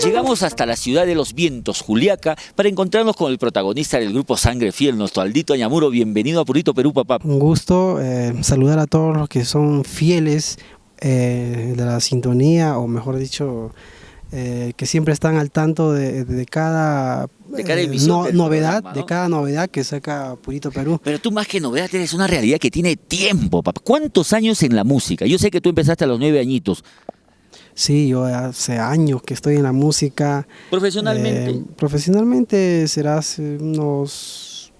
Llegamos hasta la ciudad de los vientos, Juliaca, para encontrarnos con el protagonista del grupo Sangre Fiel, nuestro Aldito Añamuro. Bienvenido a Purito Perú, papá. Un gusto saludar a todos los que son fieles de la sintonía, o mejor dicho, que siempre están al tanto de cada, emisión novedad, programa, ¿no? de cada novedad que saca Purito Perú. Pero tú más que novedad eres una realidad que tiene tiempo, papá. ¿Cuántos años en la música? Yo sé que tú empezaste a los 9 añitos. Sí, yo hace años que estoy en la música. ¿Profesionalmente? Profesionalmente será hace unos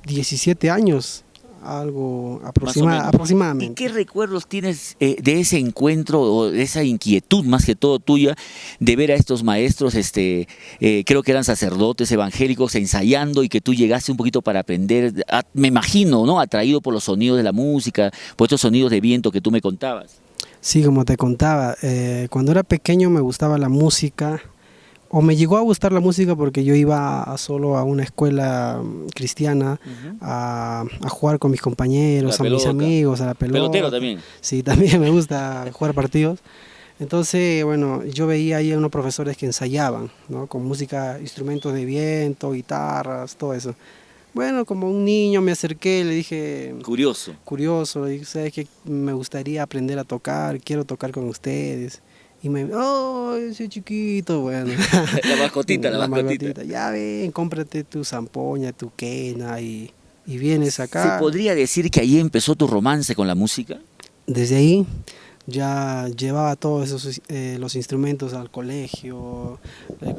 17 años, algo Más o menos. ¿Y aproximadamente. qué recuerdos tienes de ese encuentro o de esa inquietud más que todo tuya de ver a estos maestros, creo que eran sacerdotes evangélicos ensayando y que tú llegaste un poquito para aprender, me imagino, ¿no? Atraído por los sonidos de la música, por estos sonidos de viento que tú me contabas? Sí, como te contaba, cuando era pequeño me gustaba la música, o me llegó a gustar la música porque yo iba solo a una escuela cristiana a jugar con mis compañeros, a mis amigos, a la pelota. ¿Pelotero también? Sí, también me gusta jugar partidos. Entonces, bueno, yo veía ahí a unos profesores que ensayaban, ¿no? Con música, instrumentos de viento, guitarras, todo eso. Bueno, como un niño me acerqué, le dije... Curioso, le dije, ¿sabes qué? Me gustaría aprender a tocar, quiero tocar con ustedes. Y oh, ese chiquito, bueno. La mascotita. Ya ven, cómprate tu zampoña, tu quena y vienes acá. ¿Se podría decir que ahí empezó tu romance con la música? Desde ahí ya llevaba todos esos los instrumentos al colegio,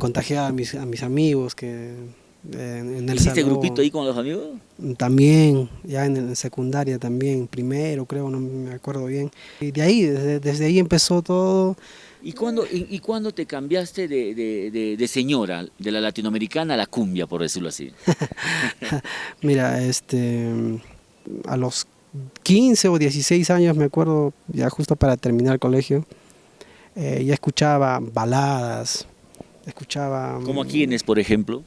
contagiaba a mis amigos que... en el ¿Hiciste salón. grupito ahí con los amigos? También, ya en secundaria también, primero creo, no me acuerdo bien. Y de ahí, desde ahí empezó todo. ¿Y cuándo te cambiaste de señora, de la latinoamericana a la cumbia, por decirlo así? Mira, a los 15 o 16 años, me acuerdo, ya justo para terminar el colegio, ya escuchaba baladas, escuchaba... ¿Como a quiénes, por ejemplo?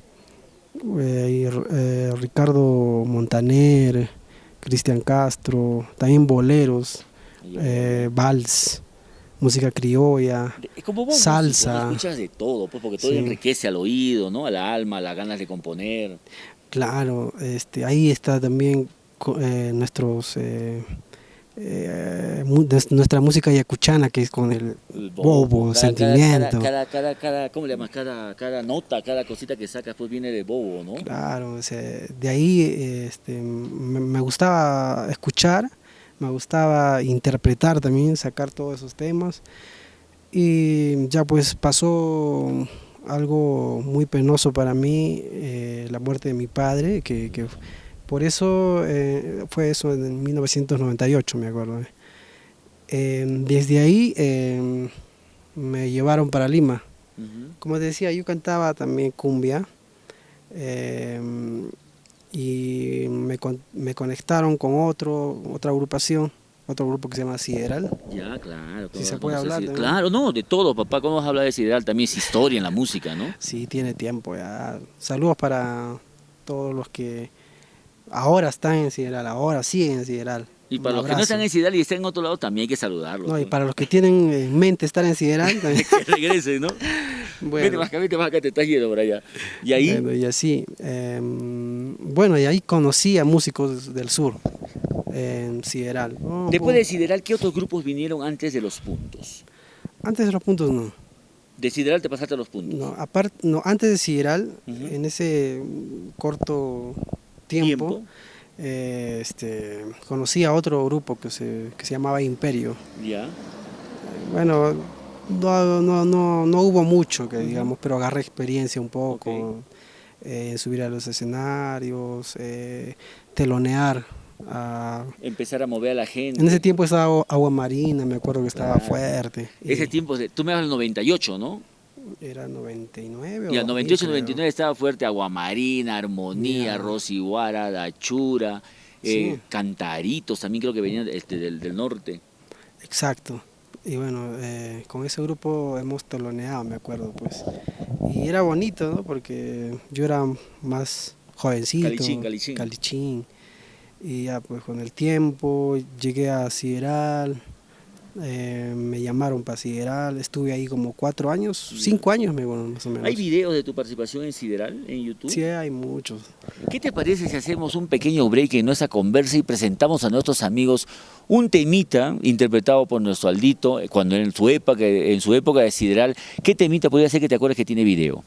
Ricardo Montaner, Cristian Castro, también boleros, vals, música criolla, como vos, salsa. Músico, escuchas de todo, pues, porque todo Sí. enriquece al oído, ¿no? Al alma, las ganas de componer. Claro, ahí está también nuestros nuestra música yacuchana, que es con el bobo, sentimiento. ¿Cómo le llamas? Cada nota, cada cosita que sacas, pues viene de bobo, ¿no? Claro, o sea, de ahí me gustaba escuchar, me gustaba interpretar también, sacar todos esos temas. Y ya pues pasó algo muy penoso para mí, la muerte de mi padre, que por eso fue eso en 1998, me acuerdo. Desde ahí me llevaron para Lima. Como te decía, yo cantaba también cumbia y me conectaron con otra agrupación, otro grupo que se llama Sideral. Ya, claro. Si se puede hablar. Claro, no, de todo, papá. ¿Cómo vas a hablar de Sideral? También es historia en la música, ¿no? Sí, tiene tiempo ya. Saludos para todos los que ahora están en Sideral, ahora siguen en Sideral. Y para los que no están en Sideral y están en otro lado, también hay que saludarlos. No, y para los que tienen en mente estar en Sideral, también. Que regresen, ¿no? Bueno. Vete más acá, te estás yendo por allá. Y ahí... Bueno, y así. Bueno, y ahí conocí a músicos del sur, en Sideral. Después de Sideral, ¿qué otros grupos vinieron antes de Los Puntos? Antes de Los Puntos no. ¿De Sideral te pasaste a Los Puntos? No, antes de Sideral, en ese corto tiempo. Conocí a otro grupo que se llamaba Imperio. Ya. Bueno, no hubo mucho, que digamos, pero agarré experiencia un poco, en subir a los escenarios, telonear. Empezar a mover a la gente. En ese tiempo estaba Agua Marina, me acuerdo que estaba fuerte. Ese tiempo, tú me hablas del 98, ¿no? Era 99 y o al 98 99 estaba fuerte Aguamarina, Armonía, Rosy Guara, Dachura, Cantaritos, también creo que venían del norte. Exacto. Y bueno, con ese grupo hemos teloneado, me acuerdo, pues. Y era bonito, ¿no? Porque yo era más jovencito, Calichín. Calichín. Y ya pues con el tiempo llegué a Sideral, me llamaron para Sideral, estuve ahí como 4 años, 5 años más o menos. ¿Hay videos de tu participación en Sideral en YouTube? Sí, hay muchos. ¿Qué te parece si hacemos un pequeño break en nuestra conversa y presentamos a nuestros amigos un temita interpretado por nuestro Aldito cuando en su época de Sideral? ¿Qué temita podría ser que te acuerdes que tiene video?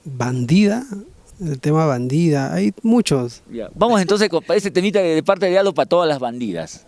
Bandida, el tema Bandida, hay muchos. Ya. Vamos entonces con este temita de parte de Aldo para todas las bandidas.